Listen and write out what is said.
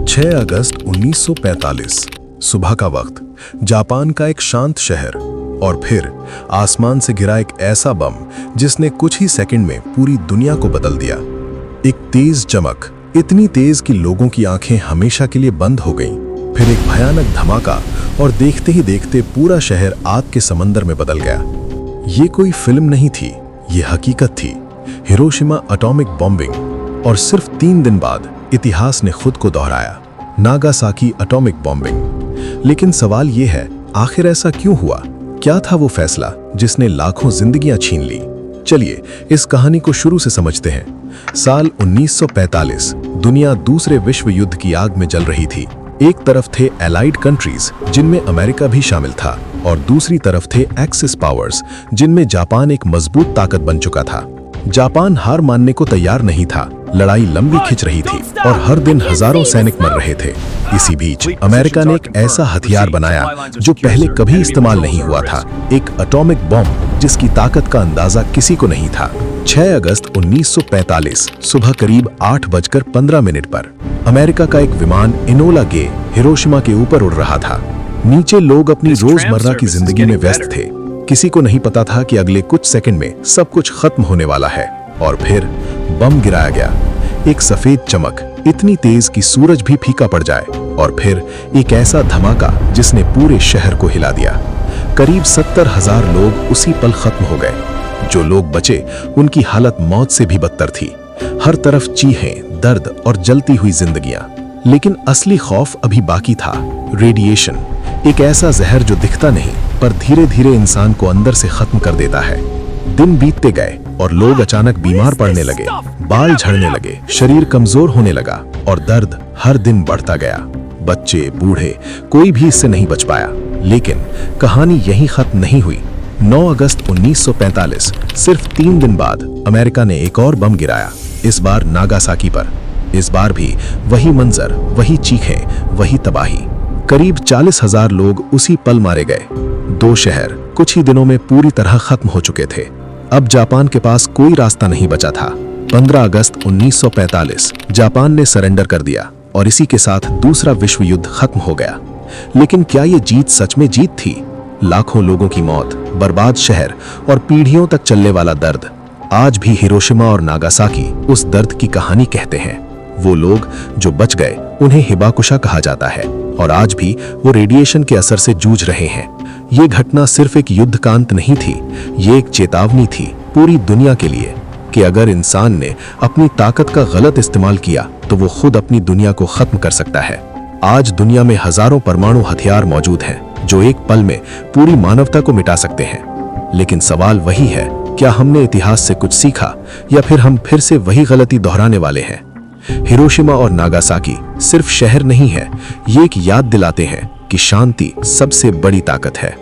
6 अगस्त 1945 सुबह का वक्त, जापान का एक शांत शहर, और फिर आसमान से गिरा एक ऐसा बम जिसने कुछ ही सेकंड में पूरी दुनिया को बदल दिया। एक तेज चमक, इतनी तेज कि लोगों की आंखें हमेशा के लिए बंद हो गईं। फिर एक भयानक धमाका, और देखते ही देखते पूरा शहर आग के समंदर में बदल गया। ये कोई फिल्म नहीं थी, ये हकीकत थी। Hiroshima atomic bombing. और सिर्फ 3 दिन बाद इतिहास ने खुद को दोहराया, नागासाकी एटॉमिक बॉम्बिंग। लेकिन सवाल ये है, आखिर ऐसा क्यों हुआ? क्या था वो फैसला जिसने लाखों जिंदगियां छीन ली? चलिए इस कहानी को शुरू से समझते हैं। साल 1945, दुनिया दूसरे विश्व युद्ध की आग में जल रही थी। एक तरफ थे एलाइड कंट्रीज, जिनमें अमेरिका भी शामिल था, और दूसरी तरफ थे एक्सिस पावर्स, जिनमें जापान एक मजबूत ताकत बन चुका था। जापान हार मानने को तैयार नहीं था। लड़ाई लंबी खिंच रही थी और हर दिन हजारों सैनिक मर रहे थे। इसी बीच अमेरिका ने एक ऐसा हथियार बनाया जो पहले कभी इस्तेमाल नहीं हुआ था, एक एटॉमिक बॉम्ब जिसकी ताकत का अंदाजा किसी को नहीं था। 6 अगस्त 1945 सुबह करीब 8:15 पर अमेरिका का एक विमान इनोला गे हिरोशिमा के ऊपर उड़ रहा था। नीचे लोग अपनी रोजमर्रा की जिंदगी में व्यस्त थे। किसी को नहीं पता था कि अगले कुछ सेकंड में सब कुछ खत्म होने वाला है। और फिर बम गिराया गया। एक सफेद चमक, इतनी तेज कि सूरज भी फीका पड़ जाए, और फिर एक ऐसा धमाका जिसने पूरे शहर को हिला दिया। करीब 70,000 लोग उसी पल खत्म हो गए। जो लोग बचे उनकी हालत मौत से भी बदतर थी। हर तरफ चीखें, दर्द और जलती हुई जिंदगियां। लेकिन असली खौफ अभी बाकी था, रेडिएशन। एक ऐसा जहर जो दिखता नहीं पर धीरे धीरे इंसान को अंदर से खत्म कर देता है। दिन बीतते गए और लोग अचानक बीमार पड़ने लगे, बाल झड़ने लगे, शरीर कमजोर होने लगा, और दर्द हर दिन बढ़ता गया। बच्चे, बूढ़े, कोई भी इससे नहीं बच पाया। लेकिन कहानी यहीं खत्म नहीं हुई। 9 अगस्त 1945, सिर्फ 3 दिन बाद अमेरिका ने एक और बम गिराया, इस बार नागासाकी पर। इस बार भी वही मंजर, वही चीखें, वही तबाही। करीब 40,000 लोग उसी पल मारे गए। 2 शहर कुछ ही दिनों में पूरी तरह खत्म हो चुके थे। अब जापान के पास कोई रास्ता नहीं बचा था। 15 अगस्त 1945 जापान ने सरेंडर कर दिया, और इसी के साथ दूसरा विश्व युद्ध खत्म हो गया। लेकिन क्या ये जीत सच में जीत थी? लाखों लोगों की मौत, बर्बाद शहर, और पीढ़ियों तक चलने वाला दर्द। आज भी हिरोशिमा और नागासाकी उस दर्द की कहानी कहते हैं। वो लोग जो बच गए उन्हें हिबाकुशा कहा जाता है, और आज भी वो रेडिएशन के असर से जूझ रहे हैं। ये घटना सिर्फ एक युद्ध का अंत नहीं थी, ये एक चेतावनी थी पूरी दुनिया के लिए कि अगर इंसान ने अपनी ताकत का गलत इस्तेमाल किया तो वो खुद अपनी दुनिया को खत्म कर सकता है। आज दुनिया में हजारों परमाणु हथियार मौजूद हैं जो एक पल में पूरी मानवता को मिटा सकते हैं। लेकिन सवाल वही है, क्या हमने इतिहास से कुछ सीखा, या फिर हम फिर से वही गलती दोहराने वाले हैं? हिरोशिमा और नागासाकी सिर्फ शहर नहीं है, ये एक याद दिलाते हैं कि शांति सबसे बड़ी ताकत है।